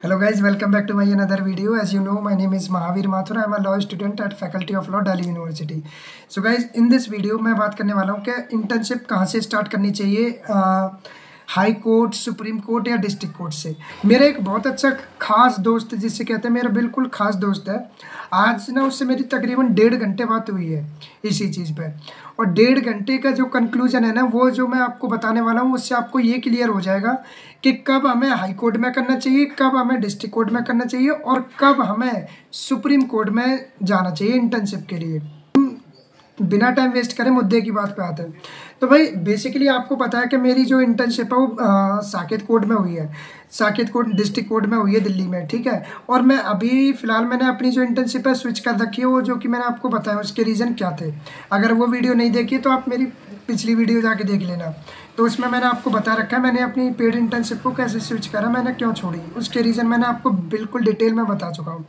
Hello guys, welcome back to my another video. As you know, my name is Mahavir Mathur. I am a law student at Faculty of Law, Delhi University. So guys, in this video मैं बात करने वाला हूँ कि internship कहाँ से start करनी चाहिए, हाई कोर्ट, सुप्रीम कोर्ट या डिस्ट्रिक्ट कोर्ट से। मेरा एक बहुत अच्छा खास दोस्त जिससे कहते हैं मेरा बिल्कुल खास दोस्त है, आज ना उससे मेरी तकरीबन 1.5 घंटे बात हुई है इसी चीज़ पे। और 1.5 घंटे का जो कंक्लूजन है ना, वो जो मैं आपको बताने वाला हूँ उससे आपको ये क्लियर हो जाएगा कि कब हमें हाई कोर्ट में करना चाहिए, कब हमें डिस्ट्रिक्ट कोर्ट में करना चाहिए और कब हमें सुप्रीम कोर्ट में जाना चाहिए इंटर्नशिप के लिए। बिना टाइम वेस्ट करें मुद्दे की बात पे आते हैं। तो भाई बेसिकली आपको पता है कि मेरी जो इंटर्नशिप है वो साकेत कोर्ट में हुई है, साकेत कोर्ट डिस्ट्रिक्ट कोर्ट में हुई है दिल्ली में, ठीक है। और मैं अभी फ़िलहाल मैंने अपनी जो इंटर्नशिप है स्विच कर रखी है, वो जो कि मैंने आपको बताया उसके रीज़न क्या थे। अगर वो वीडियो नहीं देखी तो आप मेरी पिछली वीडियो जाके देख लेना। तो उसमें मैंने आपको बता रखा है मैंने अपनी पेड इंटर्नशिप को कैसे स्विच करा, मैंने क्यों छोड़ी, उसके रीज़न मैंने आपको बिल्कुल डिटेल में बता चुका हूँ।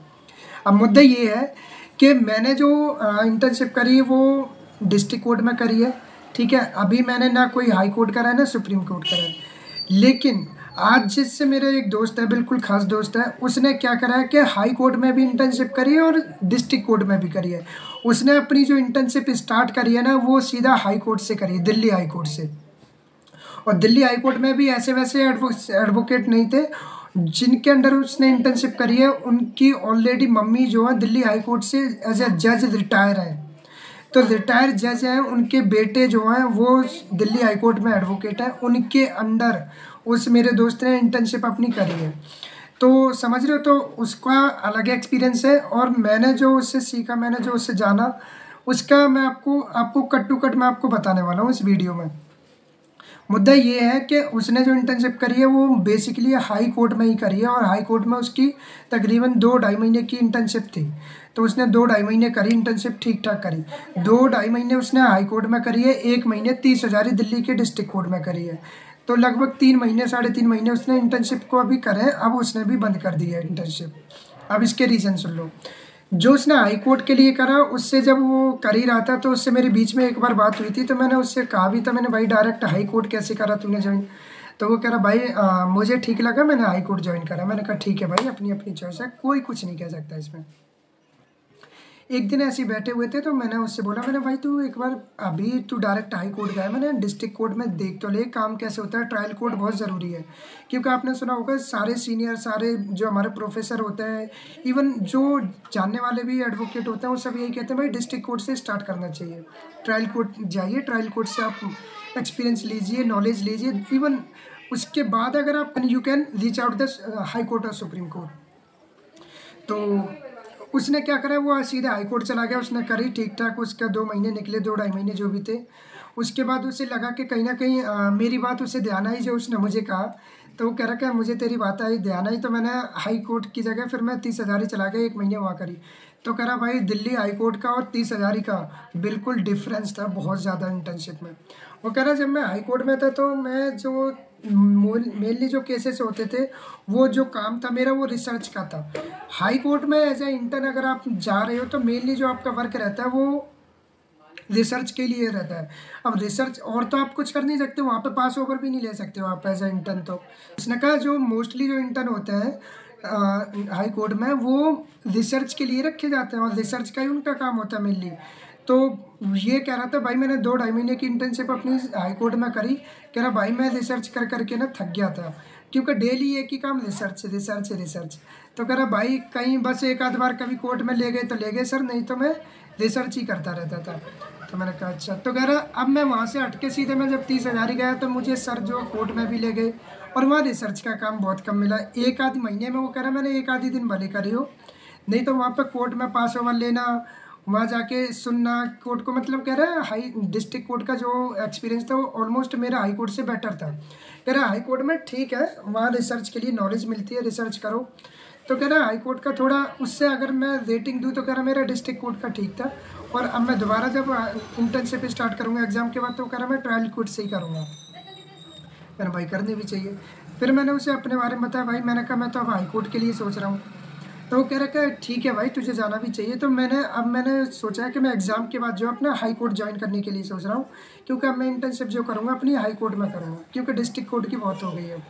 अब मुद्दा ये है कि मैंने जो इंटर्नशिप करी है वो डिस्ट्रिक्ट कोर्ट में करी है, ठीक है। अभी मैंने ना कोई हाई कोर्ट करा है ना सुप्रीम कोर्ट करा है। लेकिन आज जिससे मेरा एक दोस्त है, बिल्कुल खास दोस्त है, उसने क्या करा है कि हाई कोर्ट में भी इंटर्नशिप करी है और डिस्ट्रिक्ट कोर्ट में भी करी है। उसने अपनी जो इंटर्नशिप स्टार्ट करी है ना, वो सीधा हाई कोर्ट से करी है, दिल्ली हाई कोर्ट से। और दिल्ली हाई कोर्ट में भी ऐसे वैसे एडवोकेट नहीं थे जिनके अंडर उसने इंटर्नशिप करी है, उनकी ऑलरेडी मम्मी जो है दिल्ली हाई कोर्ट से एज ए जज रिटायर है। तो रिटायर जज हैं, उनके बेटे जो हैं वो दिल्ली हाई कोर्ट में एडवोकेट हैं, उनके अंडर उस मेरे दोस्त ने इंटर्नशिप अपनी करी है। तो समझ रहे हो, तो उसका अलग एक्सपीरियंस है और मैंने जो उससे सीखा, मैंने जो उससे जाना, उसका मैं आपको कट टू कट मैं आपको बताने वाला हूँ इस वीडियो में। मुद्दा ये है कि उसने जो इंटर्नशिप करी है वो बेसिकली हाई कोर्ट में ही करी है और हाई कोर्ट में उसकी तकरीबन 2-2.5 महीने की इंटर्नशिप थी। तो उसने 2-2.5 महीने करी इंटर्नशिप, ठीक ठाक करी। 2-2.5 महीने उसने हाई कोर्ट में करी है, 1 महीने 30,000 ही दिल्ली के डिस्ट्रिक्ट कोर्ट में करी है। तो लगभग 3 महीने 3.5 महीने उसने इंटर्नशिप को अभी करे, अब उसने भी बंद कर दी है इंटर्नशिप। अब इसके रीज़न सुन लो। जो उसने हाई कोर्ट के लिए करा, उससे जब वो कर ही रहा था तो उससे मेरे बीच में एक बार बात हुई थी, तो मैंने उससे कहा भी था, मैंने भाई डायरेक्ट हाई कोर्ट कैसे करा तूने ज्वाइन। तो वो कह रहा भाई मुझे ठीक लगा, मैंने हाई कोर्ट ज्वाइन करा। मैंने कहा ठीक है भाई, अपनी अपनी चॉइस है, कोई कुछ नहीं कह सकता इसमें। एक दिन ऐसे ही बैठे हुए थे तो मैंने उससे बोला, मैंने भाई तू एक बार अभी तू डायरेक्ट हाई कोर्ट गया, मैंने डिस्ट्रिक्ट कोर्ट में देख तो ले काम कैसे होता है, ट्रायल कोर्ट बहुत ज़रूरी है। क्योंकि आपने सुना होगा सारे सीनियर, सारे जो हमारे प्रोफेसर होते हैं, इवन जो जानने वाले भी एडवोकेट होते हैं, वो सब यही कहते हैं भाई डिस्ट्रिक्ट कोर्ट से स्टार्ट करना चाहिए, ट्रायल कोर्ट जाइए, ट्रायल कोर्ट से आप एक्सपीरियंस लीजिए, नॉलेज लीजिए, इवन उसके बाद अगर आप you can reach out the high court और सुप्रीम कोर्ट। तो उसने क्या करा, वो सीधे हाई कोर्ट चला गया, उसने करी ठीक ठाक, उसका 2 महीने निकले, 2-2.5 महीने जो भी थे। उसके बाद उसे लगा कि कहीं ना कहीं मेरी बात उसे ध्यान आई जो उसने मुझे कहा। तो वो कह रहा कि मुझे तेरी बात आई, ध्यान आई, तो मैंने हाई कोर्ट की जगह फिर मैं 30,000 ही चला गया, 1 महीने वहाँ करी। तो कह रहा भाई दिल्ली हाई कोर्ट का और 30,000 का बिल्कुल डिफरेंस था, बहुत ज़्यादा इंटर्नशिप में। वो कह रहा जब मैं हाई कोर्ट में था तो मैं जो मेनली जो केसेस होते थे, वो जो काम था मेरा वो रिसर्च का था। हाई कोर्ट में एज ए इंटर्न अगर आप जा रहे हो तो मेनली जो आपका वर्क रहता है वो रिसर्च के लिए रहता है। अब रिसर्च और तो आप कुछ कर नहीं सकते, वहाँ पे पास ओवर भी नहीं ले सकते हो आप एज ए इंटर्न। तो उसने कहा जो मोस्टली जो इंटर्न होते हैं हाई कोर्ट में, वो रिसर्च के लिए रखे जाते हैं और रिसर्च का ही उनका काम होता है मेनली। तो ये कह रहा था भाई मैंने 2-2.5 महीने की इंटर्नशिप अपनी हाई कोर्ट में करी, कह रहा भाई मैं रिसर्च कर करके ना थक गया था, क्योंकि डेली एक ही काम रिसर्च रिसर्च रिसर्च। तो कह रहा भाई कहीं बस एक आध बार कभी कोर्ट में ले गए तो ले गए सर, नहीं तो मैं रिसर्च ही करता रहता था। तो मैंने कहा अच्छा। तो कह रहा अब मैं वहाँ से हट के सीधे मैं जब 30,000 ही गया तो मुझे सर जो कोर्ट में भी ले गए और वहाँ रिसर्च का काम बहुत कम मिला, 1-आध महीने में। वो कह रहा मैंने 1-आध दिन भले करी हो, नहीं तो वहाँ पर कोर्ट में पास ओवर लेना, वहाँ जाके सुनना कोर्ट को, मतलब कह रहा है हाई डिस्ट्रिक्ट कोर्ट का जो एक्सपीरियंस था वो ऑलमोस्ट मेरा हाई कोर्ट से बेटर था। कह रहा हाई कोर्ट में ठीक है, वहाँ रिसर्च के लिए नॉलेज मिलती है, रिसर्च करो। तो कह रहा हाई कोर्ट का थोड़ा उससे अगर मैं रेटिंग दूँ तो कह रहा मेरा डिस्ट्रिक्ट कोर्ट का ठीक था। और अब मैं दोबारा जब इंटर्नशिप स्टार्ट करूँगा एग्ज़ाम के बाद तो कह रहा मैं ट्रायल कोर्ट से ही करूँगा। मैंने भाई करनी भी चाहिए। फिर मैंने उसे अपने बारे में बताया, भाई मैंने कहा मैं तो अब हाई कोर्ट के लिए सोच रहा हूँ। तो वो कह रहा कि ठीक है भाई तुझे जाना भी चाहिए। तो मैंने सोचा है कि मैं एग्ज़ाम के बाद जो अपना हाई कोर्ट ज्वाइन करने के लिए सोच रहा हूँ, क्योंकि अब मैं इंटर्नशिप जो करूँगा अपनी हाई कोर्ट में करूँगा, क्योंकि डिस्ट्रिक्ट कोर्ट की बहुत हो गई है।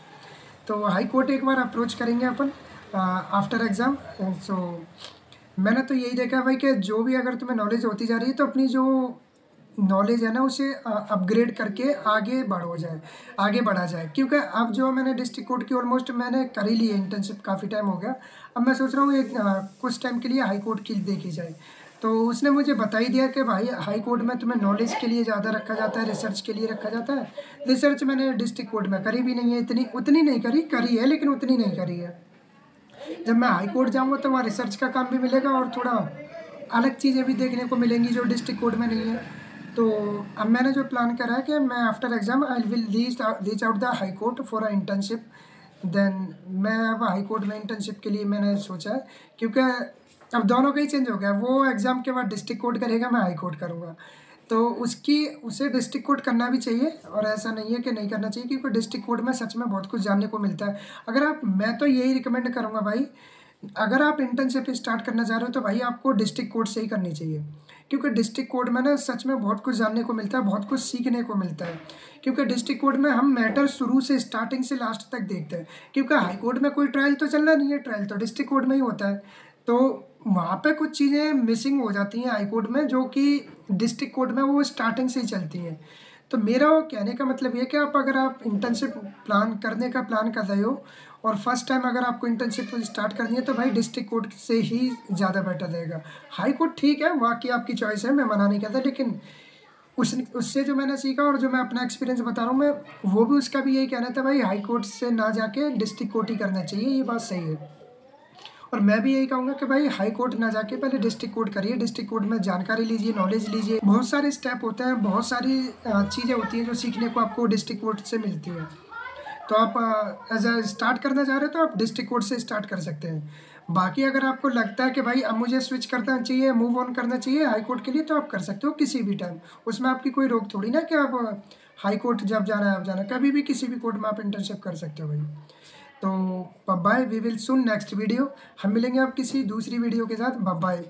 तो हाई कोर्ट एक बार अप्रोच करेंगे अपन, आफ्टर एग्ज़ाम। सो मैंने तो यही देखा भाई कि जो भी अगर तुम्हें नॉलेज होती जा रही है तो अपनी जो नॉलेज है ना उसे अपग्रेड करके आगे बढ़ा जाए। क्योंकि अब जो मैंने डिस्ट्रिक्ट कोर्ट की ऑलमोस्ट मैंने कर ही ली है इंटर्नशिप, काफ़ी टाइम हो गया। अब मैं सोच रहा हूँ एक कुछ टाइम के लिए हाई कोर्ट की देखी जाए। तो उसने मुझे बता ही दिया कि भाई हाई कोर्ट में तुम्हें नॉलेज के लिए ज़्यादा रखा जाता है, रिसर्च के लिए रखा जाता है। रिसर्च मैंने डिस्ट्रिक्ट कोर्ट में करी भी नहीं है, उतनी नहीं करी है लेकिन उतनी नहीं करी है। जब मैं हाई कोर्ट जाऊँगा तो वहाँ रिसर्च का काम भी मिलेगा और थोड़ा अलग चीज़ें भी देखने को मिलेंगी जो डिस्ट्रिक्ट कोर्ट में नहीं है। तो अब मैंने जो प्लान करा है कि मैं after exam I will reach out the high court for a internship. Then मैं अब हाई कोर्ट में इंटर्नशिप के लिए मैंने सोचा है, क्योंकि अब दोनों का ही चेंज हो गया। वो एग्ज़ाम के बाद डिस्ट्रिक्ट कोर्ट करेगा, मैं हाई कोर्ट करूँगा। तो उसे डिस्ट्रिक्ट कोर्ट करना भी चाहिए और ऐसा नहीं है कि नहीं करना चाहिए, क्योंकि डिस्ट्रिक्ट कोर्ट में सच में बहुत कुछ जानने को मिलता है। मैं तो यही रिकमेंड करूँगा भाई, अगर आप इंटर्नशिप स्टार्ट करना चाह रहे हो तो भाई आपको डिस्ट्रिक्ट कोर्ट से ही करनी चाहिए। क्योंकि डिस्ट्रिक्ट कोर्ट में ना सच में बहुत कुछ जानने को मिलता है, बहुत कुछ सीखने को मिलता है। क्योंकि डिस्ट्रिक्ट कोर्ट में हम मैटर शुरू से स्टार्टिंग से लास्ट तक देखते हैं। क्योंकि हाई कोर्ट में कोई ट्रायल तो चलना नहीं है, ट्रायल तो डिस्ट्रिक्ट कोर्ट में ही होता है। तो वहाँ पे कुछ चीज़ें मिसिंग हो जाती हैं हाई कोर्ट में, जो कि डिस्ट्रिक्ट कोर्ट में वो स्टार्टिंग से ही चलती हैं। तो मेरा कहने का मतलब ये है कि अगर आप इंटर्नशिप करने का प्लान कर रहे हो और फर्स्ट टाइम अगर आपको इंटर्नशिप स्टार्ट करनी है तो भाई डिस्ट्रिक्ट कोर्ट से ही ज़्यादा बेटर रहेगा। हाई कोर्ट ठीक है, बाकी आपकी चॉइस है, मैं मना नहीं करता, लेकिन उससे जो मैंने सीखा और जो मैं अपना एक्सपीरियंस बता रहा हूँ मैं, वो भी उसका भी यही कहना था भाई हाई कोर्ट से ना जाके डिस्ट्रिक्ट कोर्ट ही करना चाहिए। ये बात सही है और मैं भी यही कहूँगा कि भाई हाई कोर्ट ना जाके पहले डिस्ट्रिक्ट कोर्ट करिए। डिस्ट्रिक्ट कोर्ट में जानकारी लीजिए, नॉलेज लीजिए, बहुत सारे स्टेप होते हैं, बहुत सारी चीज़ें होती हैं जो सीखने को आपको डिस्ट्रिक्ट कोर्ट से मिलती है। तो आप एज अ स्टार्ट करना चाह रहे हो तो आप डिस्ट्रिक्ट कोर्ट से स्टार्ट कर सकते हैं। बाकी अगर आपको लगता है कि भाई अब मुझे स्विच करना चाहिए, मूव ऑन करना चाहिए हाई कोर्ट के लिए, तो आप कर सकते हो किसी भी टाइम। उसमें आपकी कोई रोक थोड़ी ना कि आप हाई कोर्ट जब जाना है आप जाना, कभी भी किसी भी कोर्ट में आप इंटर्नशिप कर सकते हो भाई। तो बाय, वी विल सुन नेक्स्ट वीडियो। हम मिलेंगे आप किसी दूसरी वीडियो के साथ। बाय।